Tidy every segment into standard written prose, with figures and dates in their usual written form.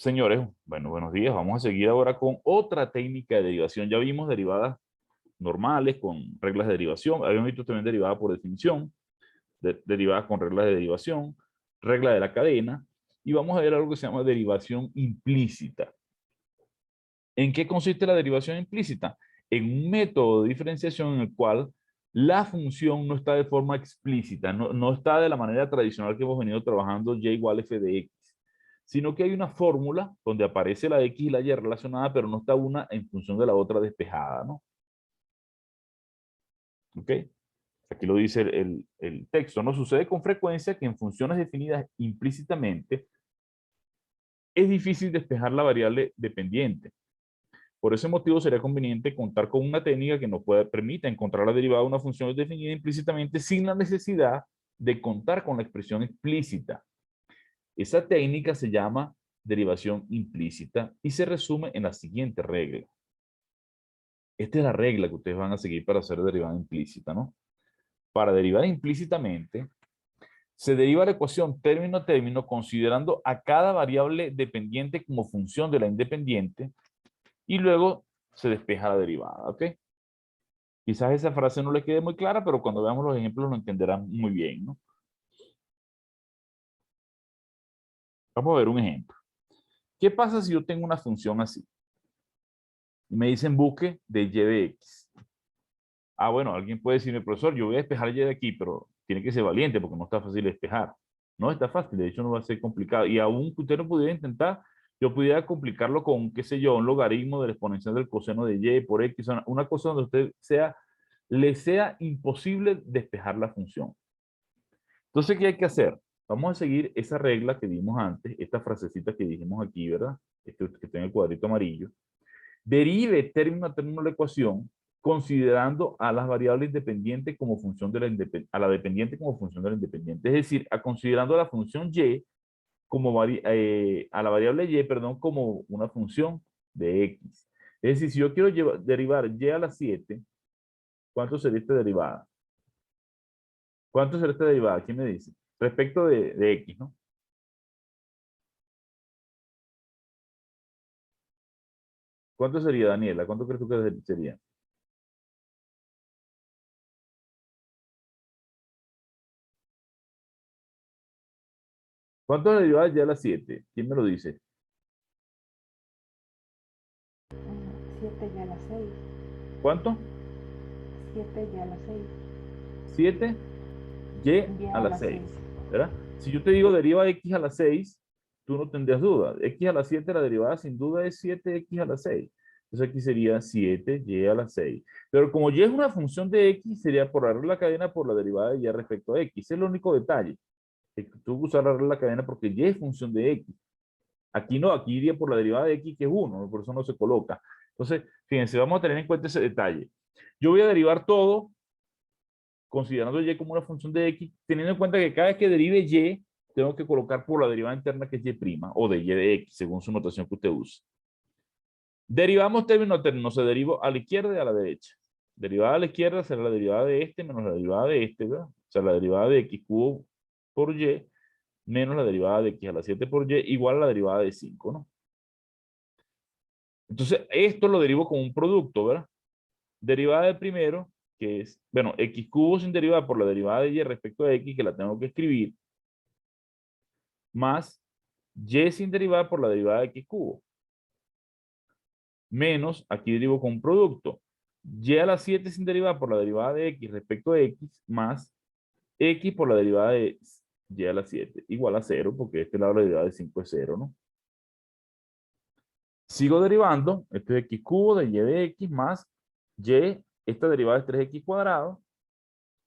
Señores, bueno, buenos días. Vamos a seguir ahora con otra técnica de derivación. Ya vimos derivadas normales con reglas de derivación. Habíamos visto también derivadas por definición, derivadas con reglas de derivación, regla de la cadena. Y vamos a ver algo que se llama derivación implícita. ¿En qué consiste la derivación implícita? En un método de diferenciación en el cual la función no está de forma explícita, no está de la manera tradicional que hemos venido trabajando y igual f de x, sino que hay una fórmula donde aparece la x y la y relacionada, pero no está una en función de la otra despejada, ¿no? ¿Ok? Aquí lo dice el texto, ¿no? Sucede con frecuencia que en funciones definidas implícitamente es difícil despejar la variable dependiente. Por ese motivo sería conveniente contar con una técnica que nos permita encontrar la derivada de una función definida implícitamente sin la necesidad de contar con la expresión explícita. Esa técnica se llama derivación implícita y se resume en la siguiente regla. Esta es la regla que ustedes van a seguir para hacer derivada implícita, ¿no? Para derivar implícitamente, se deriva la ecuación término a término considerando a cada variable dependiente como función de la independiente y luego se despeja la derivada, ¿ok? Quizás esa frase no le quede muy clara, pero cuando veamos los ejemplos lo entenderán muy bien, ¿no? Vamos a ver un ejemplo. ¿Qué pasa si yo tengo una función así? Y me dicen busque de y de x. Ah, bueno, alguien puede decirme, profesor, yo voy a despejar y de aquí, pero tiene que ser valiente porque no está fácil de despejar. No está fácil, de hecho no va a ser complicado. Y aún que usted no pudiera intentar, yo pudiera complicarlo con, qué sé yo, un logaritmo del exponencial del coseno de y por x, una cosa donde usted le sea imposible despejar la función. Entonces, ¿qué hay que hacer? Vamos a seguir esa regla que vimos antes, esta frasecita que dijimos aquí, ¿verdad? Este que está en el cuadrito amarillo. Derive término a término la ecuación considerando a las variables independientes como función de a la dependiente como función de la independiente. Es decir, considerando a la función y como a la variable y, perdón, como una función de x. Es decir, si yo quiero derivar y a la 7, ¿cuánto sería esta derivada? ¿Cuánto será esta derivada? ¿Quién me dice? Respecto de x, ¿no? ¿Cuánto sería, Daniela? ¿Cuánto crees tú que sería? ¿Cuánto es la derivada de y a la 7? ¿Quién me lo dice? 7 y a la 6. ¿Cuánto? 7 y a la 6. 7 y Y a a la la 6. 6, ¿verdad? Si yo te digo deriva x a la 6, tú no tendrías duda. X a la 7, la derivada sin duda es 7x a la 6. Entonces aquí sería 7y a la 6. Pero como y es una función de x, sería por la regla de la cadena por la derivada de y respecto a x. Ese es el único detalle. Tú usar la regla de la cadena porque y es función de x. Aquí no, aquí iría por la derivada de x, que es 1, por eso no se coloca. Entonces, fíjense, vamos a tener en cuenta ese detalle. Yo voy a derivar todo considerando y como una función de x, teniendo en cuenta que cada vez que derive y, tengo que colocar por la derivada interna que es y' o de y de x, según su notación que usted use. Derivamos término a término, se deriva a la izquierda y a la derecha. Derivada a la izquierda será la derivada de este menos la derivada de este, ¿verdad? O sea, la derivada de x cubo por y menos la derivada de x a la 7 por y igual a la derivada de 5, ¿no? Entonces, esto lo derivo como un producto, ¿verdad? Derivada del primero, que es, bueno, x cubo sin derivada por la derivada de y respecto a x, que la tengo que escribir, más y sin derivada por la derivada de x cubo, menos, aquí derivo con un producto, y a la 7 sin derivada por la derivada de x respecto a x, más x por la derivada de y a la 7, igual a 0, porque este lado la derivada de 5 es 0, ¿no? Sigo derivando, esto es x cubo de y de x más y, esta derivada es 3x cuadrado,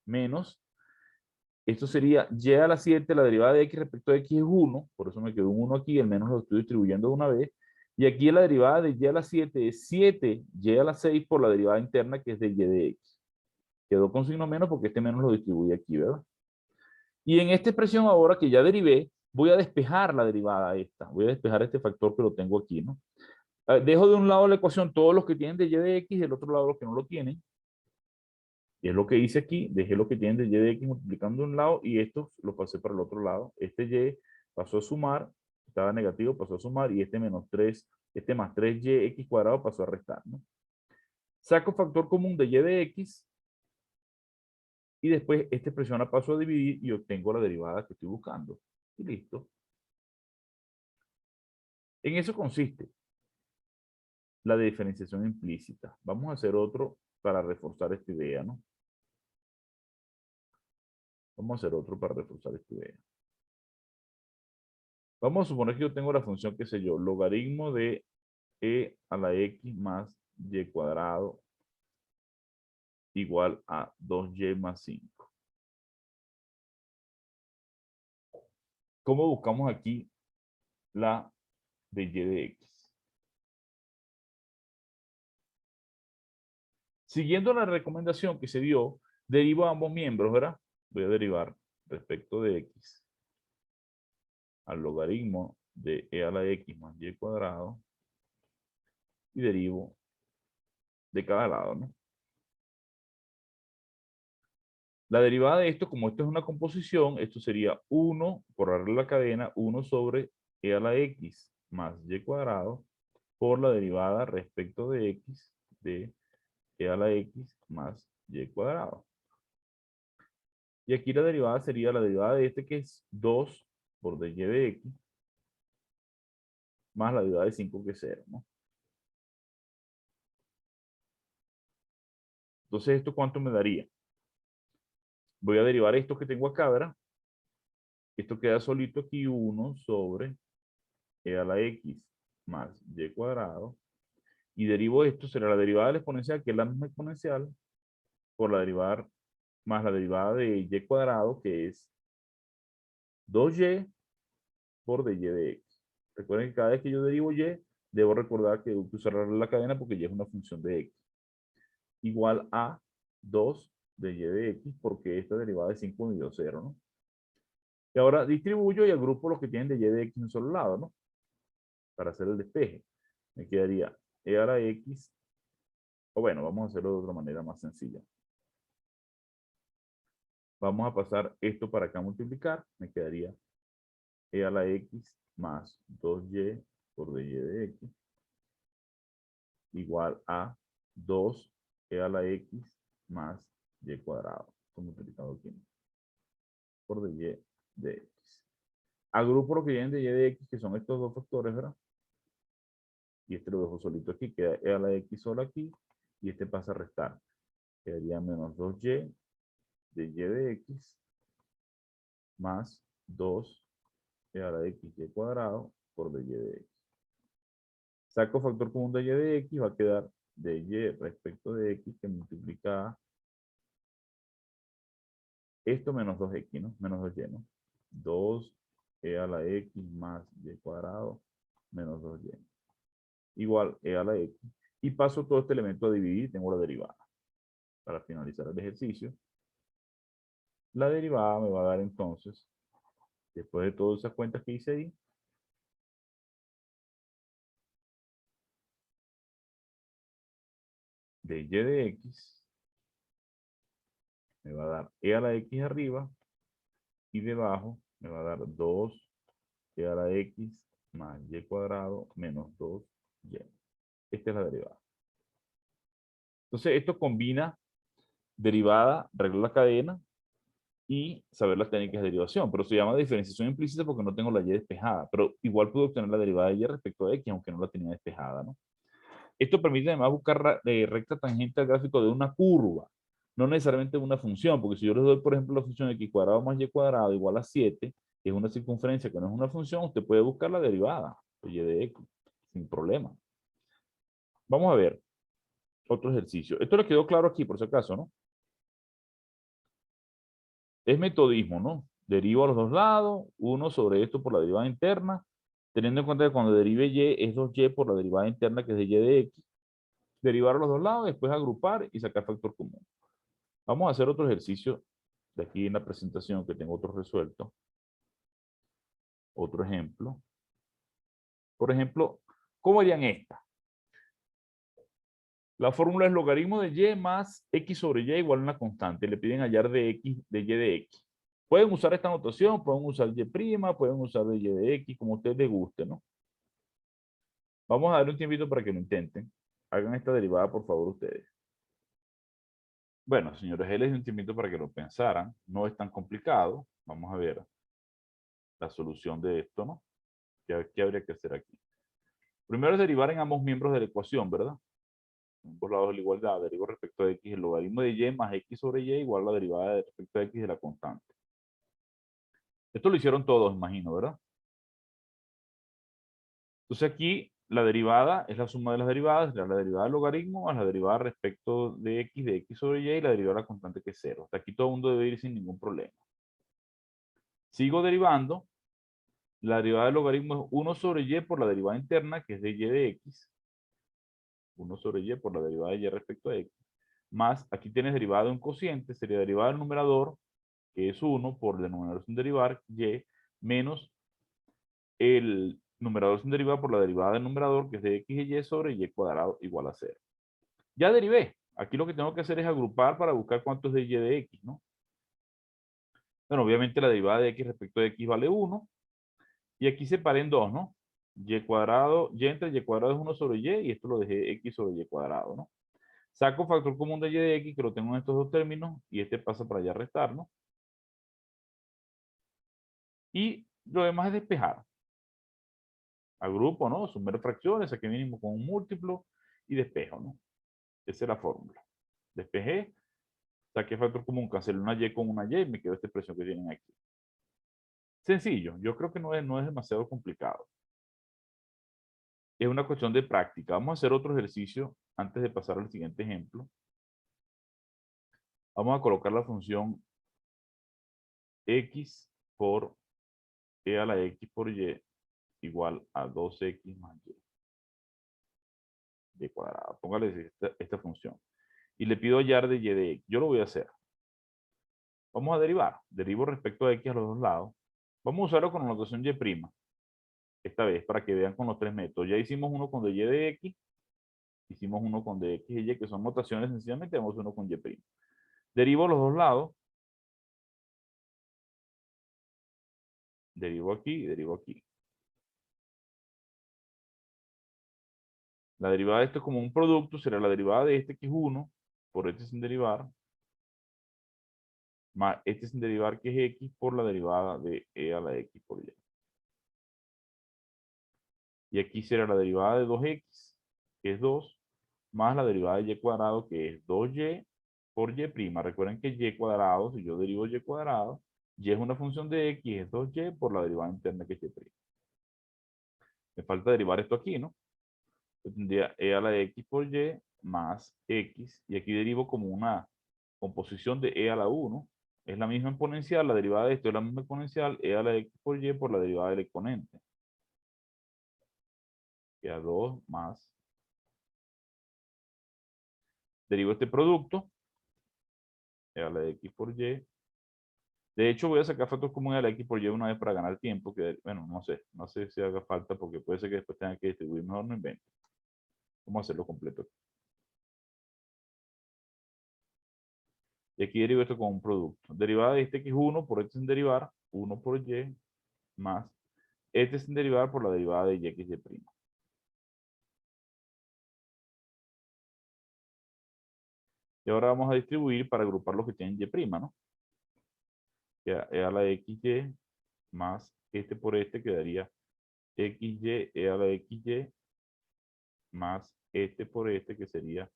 menos, esto sería y a la 7, la derivada de x respecto a x es 1, por eso me quedó un 1 aquí, al menos lo estoy distribuyendo de una vez, y aquí la derivada de y a la 7 es 7y a la 6 por la derivada interna que es de y de x. Quedó con signo menos porque este menos lo distribuye aquí, ¿verdad? Y en esta expresión ahora que ya derivé, voy a despejar la derivada esta, voy a despejar este factor que lo tengo aquí, ¿no? Dejo de un lado la ecuación todos los que tienen de y de x y del otro lado los que no lo tienen. Y es lo que hice aquí, dejé lo que tienen de y de x multiplicando de un lado y estos los pasé para el otro lado. Este y pasó a sumar, estaba negativo pasó a sumar y este menos 3, este más 3y cuadrado pasó a restar, ¿no? Saco factor común de y de x y después esta expresión la paso a dividir y obtengo la derivada que estoy buscando. Y listo. En eso consiste la diferenciación implícita. Vamos a hacer otro para reforzar esta idea, ¿no? Vamos a hacer otro para reforzar esta idea. Vamos a suponer que yo tengo la función, qué sé yo, logaritmo de e a la x más y cuadrado igual a 2y más 5. ¿Cómo buscamos aquí la de y de x? Siguiendo la recomendación que se dio, derivo a ambos miembros, ¿verdad? Voy a derivar respecto de x al logaritmo de e a la x más y cuadrado y derivo de cada lado, ¿no? La derivada de esto, como esto es una composición, esto sería 1 por darle la cadena, 1 sobre e a la x más y cuadrado por la derivada respecto de x de e a la x más y cuadrado. Y aquí la derivada sería la derivada de este que es 2 por dy de x más la derivada de 5 que es 0, ¿no? Entonces, ¿esto cuánto me daría? Voy a derivar esto que tengo acá, ¿verdad? Esto queda solito aquí, 1 sobre e a la x más y cuadrado. Y derivo esto, será la derivada del exponencial, que es la misma exponencial, por la derivada, más la derivada de y cuadrado, que es 2y por dy de x. Recuerden que cada vez que yo derivo y, debo recordar que tengo que usar la cadena porque y es una función de x. Igual a 2 de y de x, porque esta derivada de 5 me dio 0, ¿no? Y ahora distribuyo y agrupo los que tienen de y de x en un solo lado, ¿no? Para hacer el despeje. Me quedaría e a la x, o bueno, vamos a hacerlo de otra manera más sencilla. Vamos a pasar esto para acá a multiplicar. Me quedaría e a la x más 2y por dy de x igual a 2 e a la x más y cuadrado. Esto multiplicado aquí por dy de x. Agrupo lo que vienen de y de x, que son estos dos factores, ¿verdad? Y este lo dejo solito aquí, queda e a la x solo aquí, y este pasa a restar. Quedaría menos 2y de y de x más 2 e a la x y cuadrado por dy de x. Saco factor común de y de x, va a quedar de y respecto de x que multiplica esto menos 2x, ¿no? Menos 2y, ¿no? 2 e a la x más y cuadrado menos 2y. Igual e a la x. Y paso todo este elemento a dividir y tengo la derivada. Para finalizar el ejercicio, la derivada me va a dar entonces, después de todas esas cuentas que hice ahí, de y de x, me va a dar e a la x arriba, y debajo me va a dar 2 e a la x más y cuadrado menos 2y. Esta es la derivada. Entonces, esto combina derivada, regla la cadena, y saber las técnicas de derivación, pero se llama diferenciación implícita porque no tengo la y despejada, pero igual puedo obtener la derivada de y respecto a x, aunque no la tenía despejada, ¿no? Esto permite además buscar recta tangente al gráfico de una curva, no necesariamente de una función, porque si yo les doy, por ejemplo, la función x cuadrado más y cuadrado igual a 7, que es una circunferencia que no es una función, usted puede buscar la derivada de y de x, sin problema. Vamos a ver otro ejercicio. Esto le quedó claro aquí, por si acaso, ¿no? Es metodismo, ¿no? Derivo a los dos lados, 1 sobre esto por la derivada interna, teniendo en cuenta que cuando derive y es 2y por la derivada interna que es de y de x. Derivar a los dos lados, después agrupar y sacar factor común. Vamos a hacer otro ejercicio de aquí en la presentación que tengo otro resuelto. Otro ejemplo. Por ejemplo, ¿cómo harían esta? La fórmula es logaritmo de y más x sobre y igual a una constante. Le piden hallar de y de x. Pueden usar esta notación, pueden usar y', pueden usar de y de x, como a ustedes les guste, ¿no? Vamos a darle un tiempito para que lo intenten. Hagan esta derivada, por favor, ustedes. Bueno, señores, les di un tiempito para que lo pensaran. No es tan complicado. Vamos a ver la solución de esto, ¿no? ¿Qué habría que hacer aquí? Primero es derivar en ambos miembros de la ecuación, ¿verdad? En ambos lados de la igualdad. Derivo respecto a x el logaritmo de y más x sobre y igual a la derivada de respecto a x de la constante. Esto lo hicieron todos, imagino, ¿verdad? Entonces aquí la derivada es la suma de las derivadas, la derivada del logaritmo más la derivada respecto de x sobre y la derivada de la constante que es 0. Hasta aquí todo el mundo debe ir sin ningún problema. Sigo derivando. La derivada del logaritmo es 1 sobre y por la derivada interna, que es de y de x. 1 sobre y por la derivada de y respecto a x. Más, aquí tienes derivada de un cociente, sería derivada del numerador, que es 1 por el denominador sin derivar, y, menos el numerador sin derivar por la derivada del numerador, que es de x y sobre y cuadrado igual a 0. Ya derivé. Aquí lo que tengo que hacer es agrupar para buscar cuánto es de y de x, ¿no? Bueno, obviamente la derivada de x respecto de x vale 1. Y aquí separé en 2, ¿no? Y cuadrado, y entre y cuadrado es 1 sobre y esto lo dejé x sobre y cuadrado, ¿no? Saco factor común de y de x, que lo tengo en estos dos términos, y este pasa para allá a restar, ¿no? Y lo demás es despejar. Agrupo, ¿no? Sumar fracciones, saqué mínimo con un múltiplo y despejo, ¿no? Esa es la fórmula. Despejé, saqué factor común, cancelé una y con una y me quedó esta expresión que tienen aquí. Sencillo, yo creo que no es demasiado complicado. Es una cuestión de práctica. Vamos a hacer otro ejercicio antes de pasar al siguiente ejemplo. Vamos a colocar la función x por e a la x por y igual a 2x más y cuadrado. Póngale esta función. Y le pido hallar de y de x. Yo lo voy a hacer. Vamos a derivar. Derivo respecto a x a los dos lados. Vamos a usarlo con la notación y'. Esta vez, para que vean con los tres métodos. Ya hicimos uno con de y de x. Hicimos uno con de x y y, que son notaciones. Sencillamente vamos uno con y'. Derivo los dos lados. Derivo aquí y derivo aquí. La derivada de esto es como un producto, será la derivada de este, que es 1, por este sin derivar, más este sin derivar, que es x, por la derivada de e a la x por y. Y aquí será la derivada de 2x, que es 2, más la derivada de y cuadrado, que es 2y por y'. Recuerden que y cuadrado, si yo derivo y cuadrado, y es una función de x, es 2y por la derivada interna, que es y'. Me falta derivar esto aquí, ¿no? Yo tendría e a la x por y más x, y aquí derivo como una composición de e a la 1. Es la misma exponencial, la derivada de esto es la misma exponencial, e a la x por y por la derivada del exponente. Queda 2 más. Derivo este producto, e a la x por y. De hecho, voy a sacar factor común a la x por y una vez para ganar tiempo, que, bueno, no sé si haga falta, porque puede ser que después tenga que distribuir, mejor no invento. Vamos a hacerlo completo. Y aquí derivo esto con un producto. Derivada de este, que es 1 por este sin derivar, 1 por y, más este sin derivar por la derivada de y que es y'. Y ahora vamos a distribuir para agrupar los que tienen y', ¿no? Queda e a la xy más este por este quedaría xy e a la xy más este por este, que sería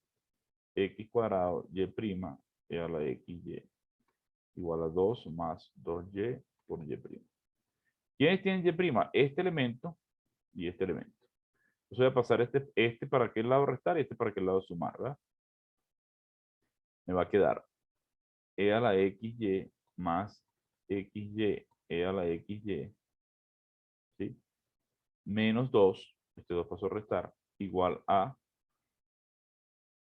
x cuadrado y' e a la xy igual a 2 más 2y por y'. ¿Quiénes tienen y'? Este elemento y este elemento. Entonces voy a pasar este para aquel lado restar y este para aquel lado sumar, ¿verdad? Me va a quedar e a la xy más xy e a la xy, ¿sí? Menos 2, este 2 pasó a restar, igual a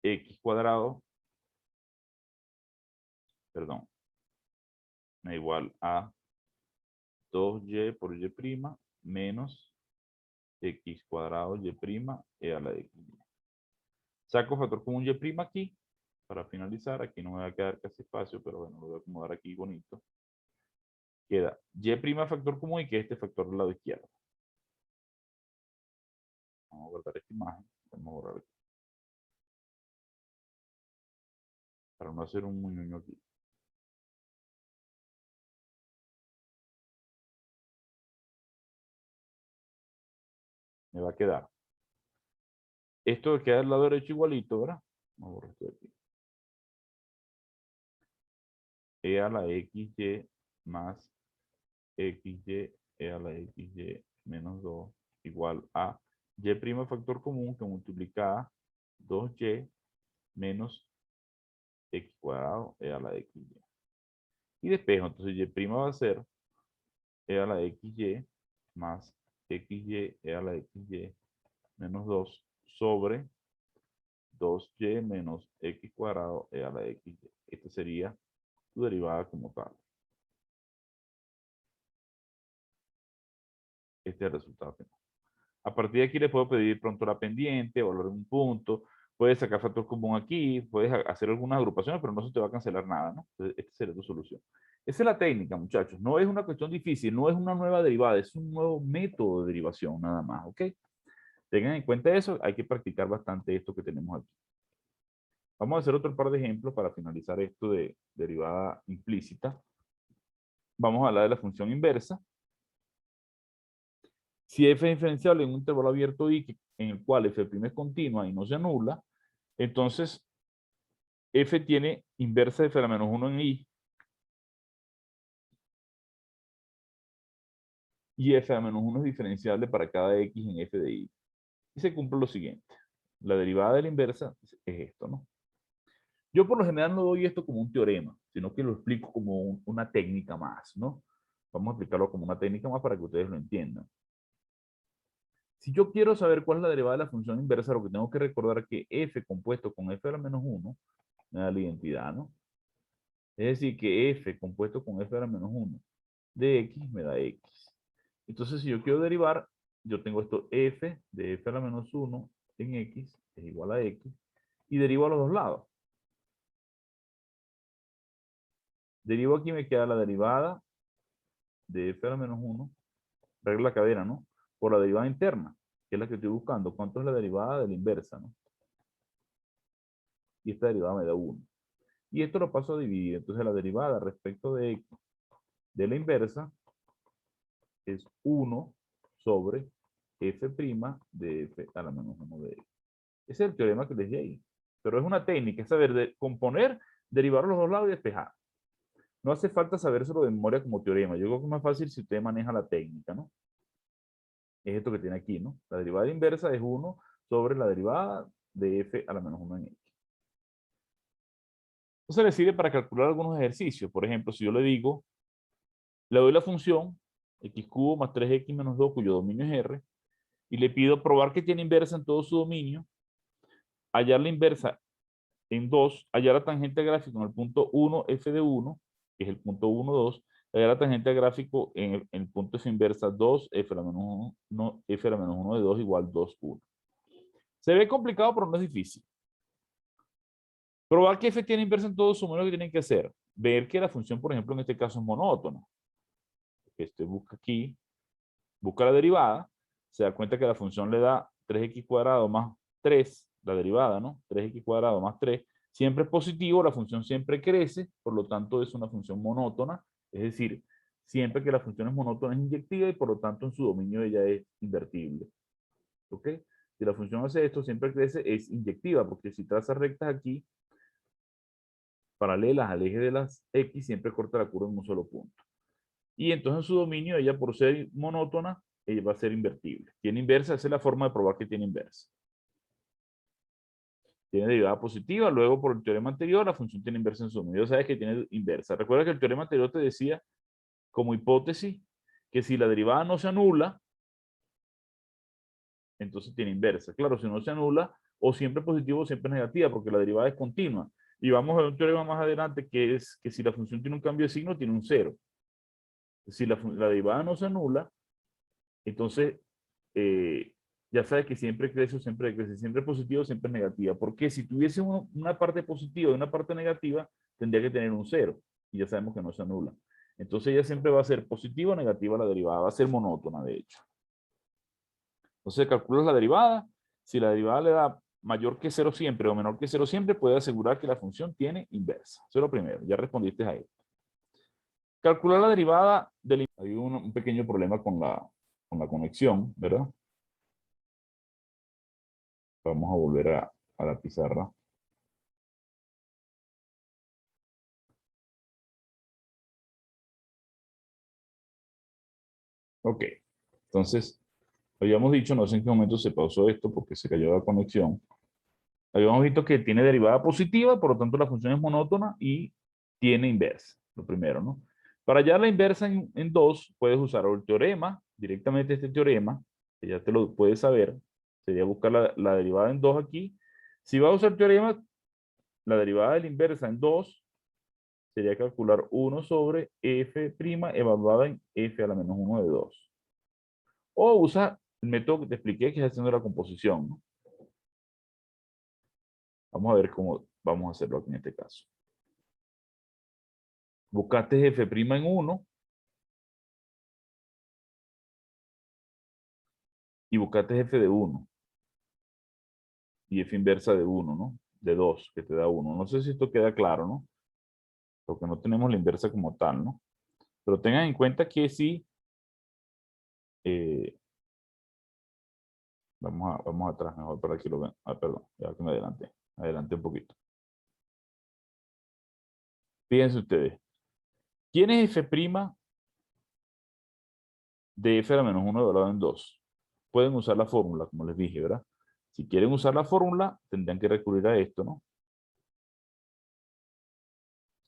x cuadrado, perdón, igual a 2y por y' menos x cuadrado y' e a la x. Saco factor común y' aquí, para finalizar. Aquí no me va a quedar casi espacio, pero bueno, lo voy a acomodar aquí bonito. queda y' factor común y que este factor del lado izquierdo. Vamos a guardar esta imagen. Vamos a borrar aquí. Para no hacer un muñoño aquí. Me va a quedar. Esto queda del lado derecho igualito, ¿verdad? Vamos a borrar esto de aquí. E a la xy más xy e a la xy menos 2 igual a y' factor común que multiplica a 2y menos x cuadrado e a la xy. Y despejo, entonces y' va a ser e a la xy más xy e a la xy menos 2 sobre 2y menos x cuadrado e a la xy. Esta sería su derivada como tal. Este es el resultado final. A partir de aquí le puedo pedir pronto la pendiente, valor un punto, puedes sacar factor común aquí, puedes hacer algunas agrupaciones, pero no se te va a cancelar nada, ¿no? Entonces, esta sería tu solución. Esa es la técnica, muchachos. No es una cuestión difícil, no es una nueva derivada, es un nuevo método de derivación, nada más, ¿ok? Tengan en cuenta eso, hay que practicar bastante esto que tenemos aquí. Vamos a hacer otro par de ejemplos para finalizar esto de derivada implícita. Vamos a hablar de la función inversa. Si f es diferenciable en un intervalo abierto y en el cual f' es continua y no se anula, entonces f tiene inversa de f a la menos 1 en i y f a la menos 1 es diferenciable para cada x en f de i. Y se cumple lo siguiente. La derivada de la inversa es esto, ¿no? Yo por lo general no doy esto como un teorema, sino que lo explico como una técnica más, ¿no? Vamos a explicarlo como una técnica más para que ustedes lo entiendan. Si yo quiero saber cuál es la derivada de la función inversa, lo que tengo que recordar es que f compuesto con f a la menos 1 me da la identidad, ¿no? Es decir, que f compuesto con f a la menos 1 de x me da x. Entonces, si yo quiero derivar, yo tengo esto f de f a la menos 1 en x es igual a x y derivo a los dos lados. Derivo aquí, me queda la derivada de f a la menos 1, regla la cadena, ¿no? Por la derivada interna, que es la que estoy buscando. ¿Cuánto es la derivada de la inversa, no? Y esta derivada me da 1. Y esto lo paso a dividir. Entonces la derivada respecto de x de la inversa es 1 sobre f' de f a la menos 1 de x. Ese es el teorema que les di ahí. Pero es una técnica, es saber componer, derivar los dos lados y despejar. No hace falta sabérselo de memoria como teorema. Yo creo que es más fácil si usted maneja la técnica, ¿no? Es esto que tiene aquí, ¿no? La derivada inversa es 1 sobre la derivada de f a la menos 1 en x. Entonces le sirve para calcular algunos ejercicios. Por ejemplo, si yo le digo, le doy la función x cubo más 3x menos 2, cuyo dominio es R, y le pido probar que tiene inversa en todo su dominio, hallar la inversa en 2, hallar la tangente al gráfico en el punto 1 f de 1, que es el punto 1, 2, hallar la tangente al gráfico en el punto f inversa 2 f a la menos 1, no, f a la menos 1 de 2 igual 2, 1. Se ve complicado, pero no es difícil. Probar que f tiene inversa en todo su número, que tienen que hacer. Ver que la función, por ejemplo, en este caso es monótona. Busca aquí, busca la derivada, se da cuenta que la función le da 3x cuadrado más 3, la derivada, ¿no? 3x cuadrado más 3, siempre es positivo, la función siempre crece, por lo tanto es una función monótona, es decir, siempre que la función es monótona es inyectiva y por lo tanto en su dominio ella es invertible. ¿Ok? Si la función hace esto, siempre crece, es inyectiva, porque si traza rectas aquí, paralelas al eje de las x, siempre corta la curva en un solo punto. Y entonces en su dominio, ella por ser monótona, ella va a ser invertible. Tiene inversa, esa es la forma de probar que tiene inversa. Tiene derivada positiva, luego por el teorema anterior, la función tiene inversa en su dominio. Ya sabes que tiene inversa. Recuerda que el teorema anterior te decía, como hipótesis, que si la derivada no se anula, entonces tiene inversa. Claro, si no se anula, o siempre positiva o siempre negativa, porque la derivada es continua. Y vamos a ver un teorema más adelante que es que si la función tiene un cambio de signo, tiene un cero. Si la derivada no se anula, entonces ya sabes que siempre crece o siempre decrece, siempre es positivo o siempre es negativa. Porque si tuviese una parte positiva y una parte negativa, tendría que tener un cero. Y ya sabemos que no se anula. Entonces ella siempre va a ser positiva o negativa la derivada, va a ser monótona de hecho. Entonces calculas la derivada. Si la derivada le da mayor que 0 siempre o menor que 0 siempre, puede asegurar que la función tiene inversa. Eso es lo primero, ya respondiste a él. Calcular la derivada del... Hay un pequeño problema con la conexión, ¿verdad? Vamos a volver a la pizarra. Ok, entonces, habíamos dicho, no sé en qué momento se pausó esto porque se cayó la conexión. Habíamos visto que tiene derivada positiva, por lo tanto la función es monótona y tiene inversa, lo primero, ¿no? Para hallar la inversa en 2, puedes usar el teorema, directamente este teorema, que ya te lo puedes saber, sería buscar la derivada en 2 aquí. Si vas a usar el teorema, la derivada de la inversa en 2 sería calcular 1 sobre f' evaluada en f a la menos 1 de 2. O usa el método que te expliqué, que es haciendo la composición, ¿no? Vamos a ver cómo vamos a hacerlo aquí en este caso. Buscaste f' en 1 y buscaste f de 1 y f inversa de 1, ¿no? De 2, que te da 1. No sé si esto queda claro, ¿no? Porque no tenemos la inversa como tal, ¿no? Pero tengan en cuenta que si... vamos atrás mejor para que lo vean. Ah, perdón, ya que me adelanté. Adelanté un poquito. Fíjense ustedes. ¿Quién es f' de f a la menos 1 evaluado en 2? Pueden usar la fórmula, como les dije, ¿verdad? Si quieren usar la fórmula, tendrían que recurrir a esto, ¿no?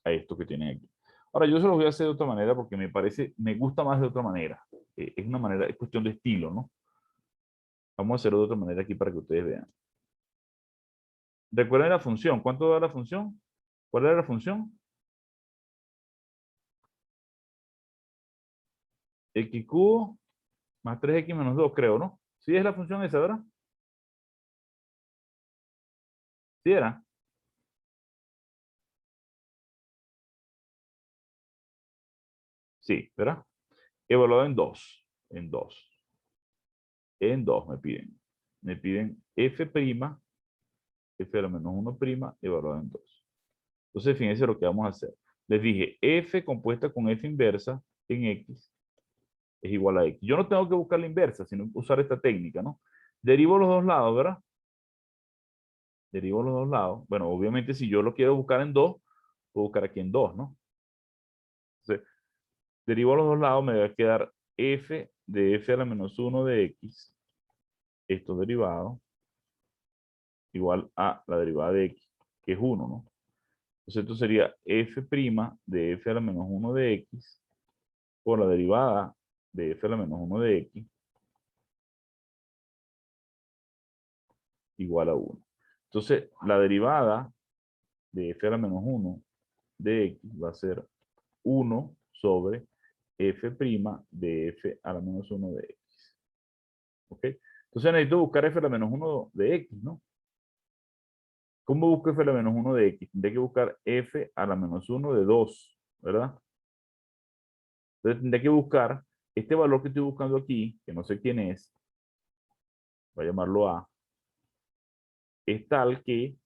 A esto que tienen aquí. Ahora, yo se los voy a hacer de otra manera porque me gusta más de otra manera. Es una manera, es cuestión de estilo, ¿no? Vamos a hacerlo de otra manera aquí para que ustedes vean. Recuerden la función. ¿Cuánto da la función? ¿Cuál era la función? X cubo más 3x menos 2, creo, ¿no? Sí es la función esa, ¿verdad? Sí era. Sí, ¿verdad? Evaluado en 2. En 2. En 2 me piden. Me piden f', f a la menos 1', evaluado en 2. Entonces, fíjense lo que vamos a hacer. Les dije, f compuesta con f inversa en x es igual a x. Yo no tengo que buscar la inversa, sino usar esta técnica, ¿no? Derivo los dos lados, ¿verdad? Derivo los dos lados. Bueno, obviamente si yo lo quiero buscar en 2, puedo buscar aquí en 2, ¿no? Entonces, derivo los dos lados, me va a quedar f de f a la menos 1 de x, esto derivado, igual a la derivada de x, que es 1, ¿no? Entonces esto sería f' de f a la menos 1 de x por la derivada de f a la menos 1 de x igual a 1. Entonces la derivada de f a la menos 1 de x va a ser 1 sobre f' de f a la menos 1 de x. ¿Ok? Entonces necesito buscar f a la menos 1 de x, ¿no? ¿Cómo busco f a la menos 1 de x? Tendría que buscar f a la menos 1 de 2, ¿verdad? Entonces tendría que buscar este valor que estoy buscando aquí, que no sé quién es, voy a llamarlo a, es tal que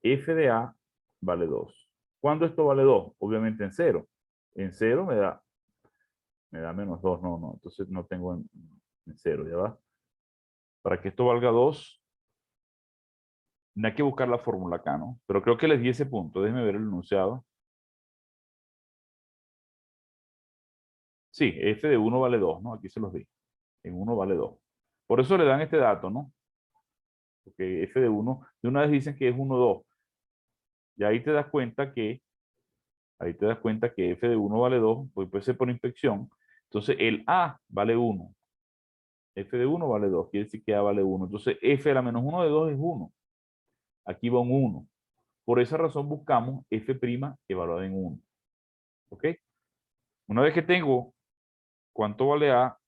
f de a vale 2. ¿Cuándo esto vale 2? Obviamente en 0. En 0 me da menos 2, no, entonces no tengo en 0, ¿ya va? Para que esto valga 2, no hay que buscar la fórmula acá, ¿no? Pero creo que les di ese punto, déjenme ver el enunciado. Sí, f de 1 vale 2, ¿no? Aquí se los di. En 1 vale 2. Por eso le dan este dato, ¿no? Porque f de 1, de una vez dicen que es 1, 2. Y ahí te das cuenta que f de 1 vale 2, pues puede ser por inspección. Entonces el a vale 1. F de 1 vale 2, quiere decir que a vale 1. Entonces f a la menos 1 de 2 es 1. Aquí va un 1. Por esa razón buscamos f' evaluada en 1. ¿Ok? Una vez que tengo cuánto vale a,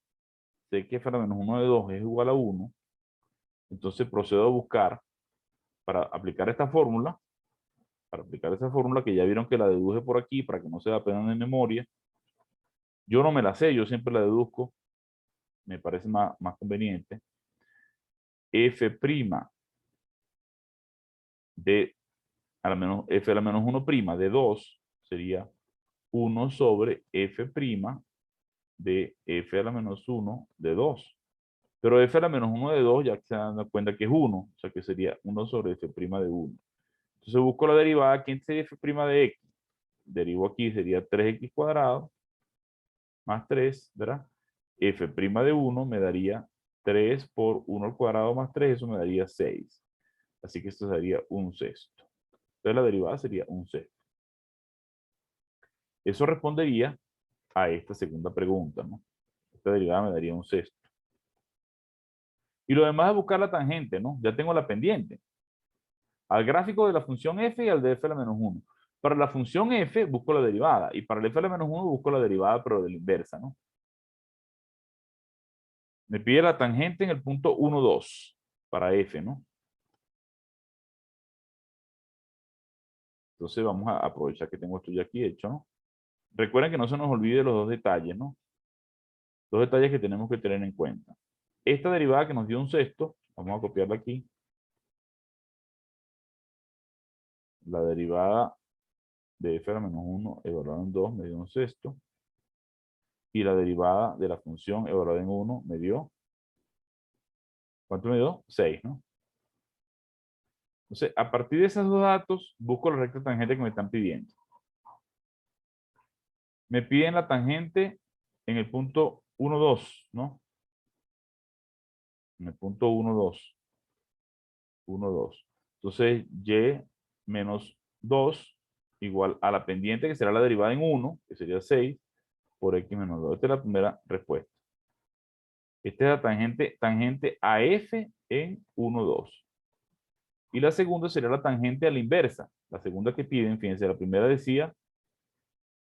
sé que f a la menos 1 de 2 es igual a 1. Entonces procedo a buscar, para aplicar esta fórmula, que ya vieron que la deduje por aquí, para que no se da pena de memoria, Yo no me la sé, yo siempre la deduzco. Me parece más conveniente. F' de a la menos, f a la menos 1' de 2 sería 1 sobre f' de f a la menos 1 de 2. Pero f a la menos 1 de 2 ya se dan cuenta que es 1, o sea que sería 1 sobre f' de 1. Entonces busco la derivada. ¿Quién sería f' de x? Derivo aquí, sería 3x cuadrado más 3, ¿verdad? F' de 1 me daría 3 por 1 al cuadrado más 3, eso me daría 6. Así que esto sería un sexto. Entonces la derivada sería un sexto. Eso respondería a esta segunda pregunta, ¿no? Esta derivada me daría un sexto. Y lo demás es buscar la tangente, ¿no? Ya tengo la pendiente. Al gráfico de la función f y al de f a la menos 1. Para la función f busco la derivada y para el f a la menos 1 busco la derivada pero de la inversa, ¿no? Me pide la tangente en el punto 1, 2 para f, ¿no? Entonces vamos a aprovechar que tengo esto ya aquí hecho, ¿no? Recuerden que no se nos olvide los dos detalles, ¿no? Dos detalles que tenemos que tener en cuenta. Esta derivada que nos dio un sexto, vamos a copiarla aquí. La derivada de f a la menos 1 evaluada en 2 me dio un sexto. Y la derivada de la función evaluada en 1 me dio, ¿cuánto me dio? 6, ¿no? Entonces, a partir de esos dos datos, busco la recta tangente que me están pidiendo. Me piden la tangente en el punto 1, 2, ¿no? En el punto 1, 2. 1, 2. Entonces, y menos 2 igual a la pendiente, que será la derivada en 1, que sería 6, por x menos 2. Esta es la primera respuesta. Esta es la tangente a f en 1, 2. Y la segunda sería la tangente a la inversa. La segunda que piden, fíjense, la primera decía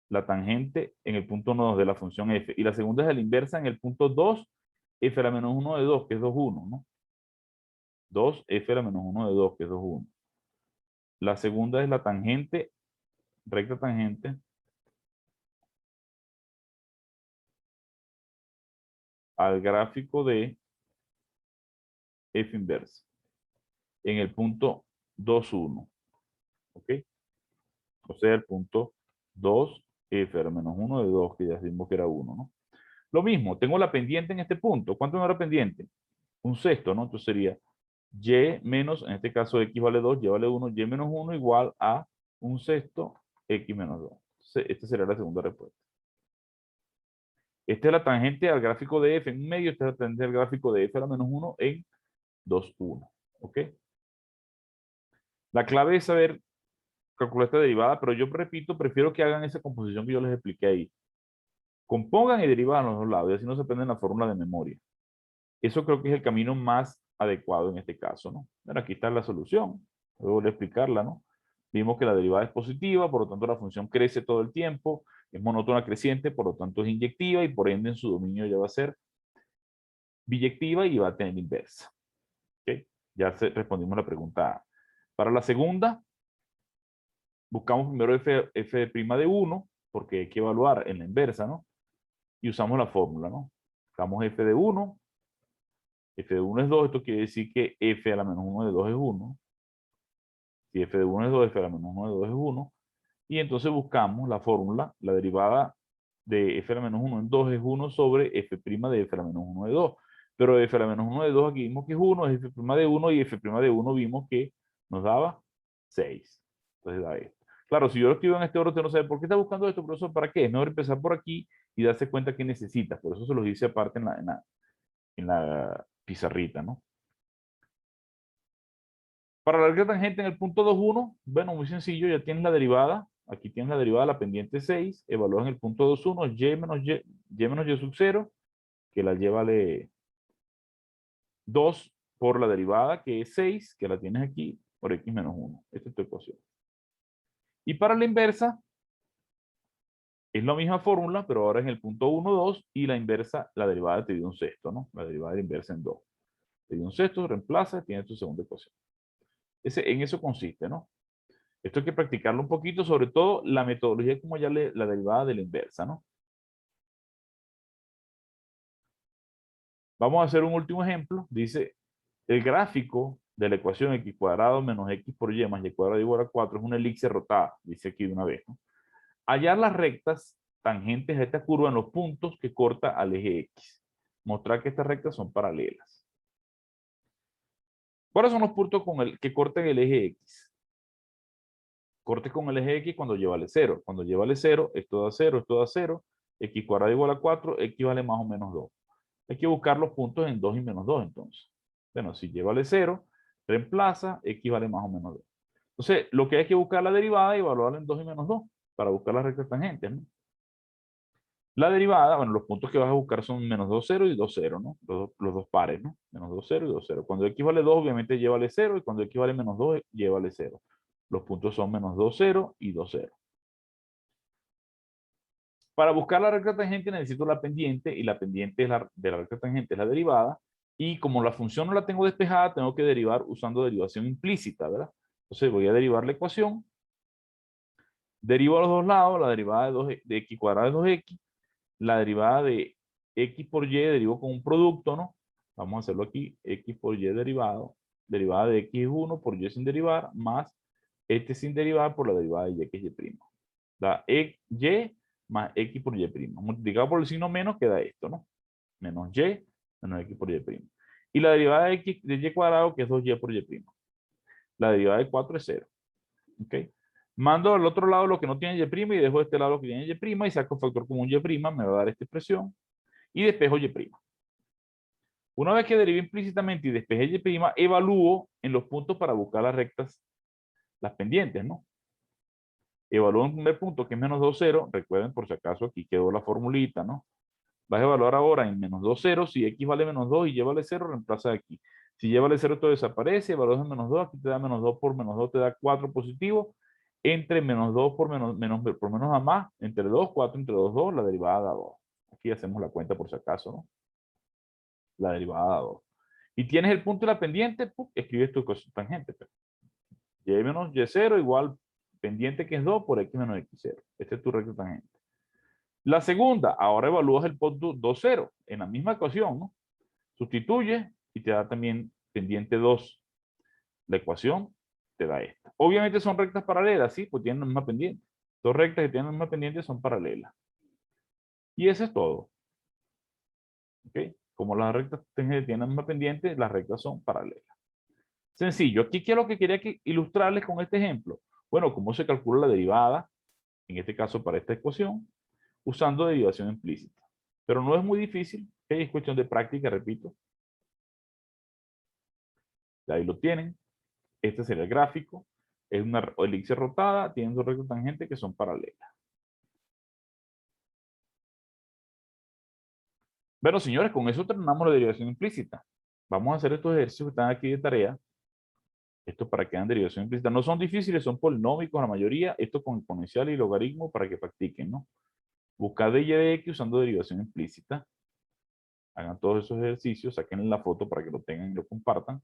la tangente en el punto 1, 2 de la función f. Y la segunda es a la inversa en el punto 2, f a la menos 1 de 2, que es 2, 1, ¿no? 2, f a la menos 1 de 2, que es 2, 1. La segunda es la tangente, recta tangente, al gráfico de f inversa en el punto 2, 1. ¿Ok? O sea, el punto 2, f a la menos 1 de 2, que ya vimos que era 1, ¿no? Lo mismo, tengo la pendiente en este punto. ¿Cuánto me da la pendiente? Un sexto, ¿no? Entonces sería y menos, en este caso x vale 2, y vale 1, y menos 1 igual a un sexto x menos 2. Entonces, esta sería la segunda respuesta. Esta es la tangente al gráfico de f en medio, esta es la tangente al gráfico de f a la menos 1 en 2, 1. ¿Ok? La clave es saber calcular esta derivada, pero yo repito, prefiero que hagan esa composición que yo les expliqué ahí. Compongan y derivan los dos lados, y así no se aprenden la fórmula de memoria. Eso creo que es el camino más adecuado en este caso, ¿no? Bueno, aquí está la solución. Luego voy a explicarla, ¿no? Vimos que la derivada es positiva, por lo tanto la función crece todo el tiempo, es monótona creciente, por lo tanto es inyectiva y por ende en su dominio ya va a ser biyectiva y va a tener inversa. ¿Okay? Ya respondimos la pregunta A. Para la segunda, buscamos primero f' de 1, porque hay que evaluar en la inversa, ¿no? Y usamos la fórmula, ¿no? Buscamos f de 1. F de 1 es 2, esto quiere decir que f a la menos 1 de 2 es 1. Si f de 1 es 2, f a la menos 1 de 2 es 1. Y entonces buscamos la fórmula, la derivada de f a la menos 1 en 2 es 1 sobre f' de f a la menos 1 de 2. Pero f a la menos 1 de 2 aquí vimos que es 1, es f' de 1 y f' de 1 vimos que nos daba 6. Entonces da esto. Claro, si yo lo escribo en este orden, usted no sabe por qué está buscando esto, profesor, ¿para qué? Es mejor empezar por aquí y darse cuenta que necesita. Por eso se los hice aparte en la pizarrita, ¿no? Para la recta tangente en el punto 2, 1, bueno, muy sencillo, ya tienes la derivada. Aquí tienes la derivada de la pendiente 6, evalúas en el punto 2, 1, y menos y sub 0, que la lleva vale 2 por la derivada, que es 6, que la tienes aquí, por x menos 1. Esta es tu ecuación. Y para la inversa, es la misma fórmula, pero ahora en el punto 1, 2, y la inversa, la derivada te dio un sexto, ¿no? La derivada de la inversa en 2. Te dio un sexto, reemplaza, tienes tu segunda ecuación. En eso consiste, ¿no? Esto hay que practicarlo un poquito, sobre todo la metodología como ya la derivada de la inversa, ¿no? Vamos a hacer un último ejemplo. Dice, el gráfico de la ecuación x cuadrado menos x por y más y cuadrado igual a 4 es una elipse rotada, dice aquí de una vez, ¿no? Hallar las rectas tangentes a esta curva en los puntos que corta al eje X. Mostrar que estas rectas son paralelas. ¿Cuáles son los puntos que cortan el eje X? Corte con el eje X cuando lleva al 0. Cuando lleva al 0, esto da 0, esto da 0. X cuadrado igual a 4, X vale más o menos 2. Hay que buscar los puntos en 2 y menos 2 entonces. Bueno, si lleva al 0, reemplaza, X vale más o menos 2. Entonces, lo que hay que buscar la derivada y evaluarla en 2 y menos 2 para buscar las rectas tangentes, ¿no? La derivada, bueno, los puntos que vas a buscar son menos 2, 0 y 2, 0, ¿no? Los dos pares, ¿no? Menos 2, 0 y 2, 0. Cuando X vale 2, obviamente llévale 0, y cuando X vale menos 2, llévale 0. Los puntos son menos 2, 0 y 2, 0. Para buscar la recta tangente necesito la pendiente, y la pendiente de la recta tangente es la derivada, y como la función no la tengo despejada, tengo que derivar usando derivación implícita, ¿verdad? Entonces voy a derivar la ecuación, derivo a los dos lados, la derivada de x cuadrado es 2x, la derivada de x por y derivo con un producto, ¿no? Vamos a hacerlo aquí, x por y derivado, derivada de x es 1 por y sin derivar, más este sin derivar por la derivada de y que es y'. Da y más x por y'. Multiplicado por el signo menos queda esto, ¿no? Menos y menos x por y'. Y la derivada de x de y cuadrado, que es 2y por y'. La derivada de 4 es 0. ¿Ok? Mando al otro lado lo que no tiene y' y dejo de este lado lo que tiene y' y saco un factor común y', me va a dar esta expresión y despejo y'. Una vez que derivé implícitamente y despejé y', evalúo en los puntos para buscar las rectas, las pendientes, ¿no? Evalúo un primer punto que es menos 2, 0. Recuerden, por si acaso, aquí quedó la formulita, ¿no? Vas a evaluar ahora en menos 2, 0. Si x vale menos 2 y y vale 0, reemplaza aquí. Si y vale 0, todo desaparece. Evalúas en menos 2. Aquí te da menos 2 por menos 2, te da 4 positivo. Entre menos 2 por menos a más. Entre 2, 4 entre 2, 2. La derivada da 2. Aquí hacemos la cuenta por si acaso, ¿no? La derivada da 2. Y tienes el punto y la pendiente, ¡pum! Escribes tu ecuación tangente. Y menos y0 igual pendiente que es 2 por x menos x0. Este es tu recta tangente. La segunda, ahora evalúas el punto 2, 0 en la misma ecuación, ¿no? Sustituye y te da también pendiente 2. La ecuación te da esta. Obviamente son rectas paralelas, ¿sí? Pues tienen la misma pendiente. Dos rectas que tienen la misma pendiente son paralelas. Y eso es todo. ¿Ok? Como las rectas tienen la misma pendiente, las rectas son paralelas. Sencillo. Aquí, ¿qué es lo que quería ilustrarles con este ejemplo? Bueno, cómo se calcula la derivada, en este caso para esta ecuación, usando derivación implícita. Pero no es muy difícil, es cuestión de práctica, repito. Ahí lo tienen. Este sería el gráfico. Es una elipse rotada, tiene dos rectas tangentes que son paralelas. Bueno, señores, con eso terminamos la derivación implícita. Vamos a hacer estos ejercicios que están aquí de tarea. Esto para que hagan derivación implícita. No son difíciles, son polinómicos la mayoría. Esto con exponencial y logaritmo para que practiquen, ¿no? Buscar dy de x usando derivación implícita. Hagan todos esos ejercicios, saquen la foto para que lo tengan y lo compartan.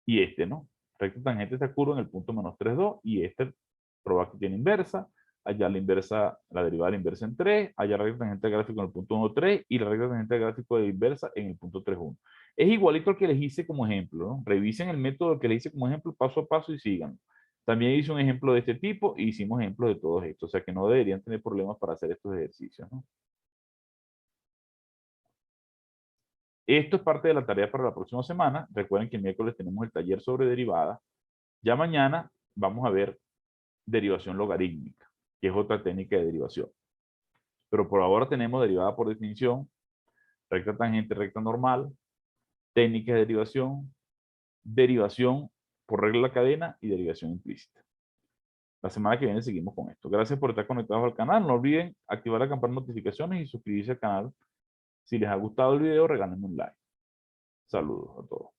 Y este, ¿no? Recta tangente esta curva en el punto menos 3, 2. Y este, probar que tiene inversa. Allá la inversa, la derivada de la inversa en 3. Allá la recta tangente del gráfico en el punto 1, 3. Y la recta tangente del gráfico de inversa en el punto 3, 1. Es igualito al que les hice como ejemplo, ¿no? Revisen el método que les hice como ejemplo paso a paso y sigan. También hice un ejemplo de este tipo y hicimos ejemplos de todos estos. O sea que no deberían tener problemas para hacer estos ejercicios, ¿no? Esto es parte de la tarea para la próxima semana. Recuerden que el miércoles tenemos el taller sobre derivadas. Ya mañana vamos a ver derivación logarítmica, que es otra técnica de derivación. Pero por ahora tenemos derivada por definición, recta tangente, recta normal, técnicas de derivación por regla de la cadena y derivación implícita. La semana que viene seguimos con esto. Gracias por estar conectados al canal. No olviden activar la campana de notificaciones y suscribirse al canal. Si les ha gustado el video, regálenme un like. Saludos a todos.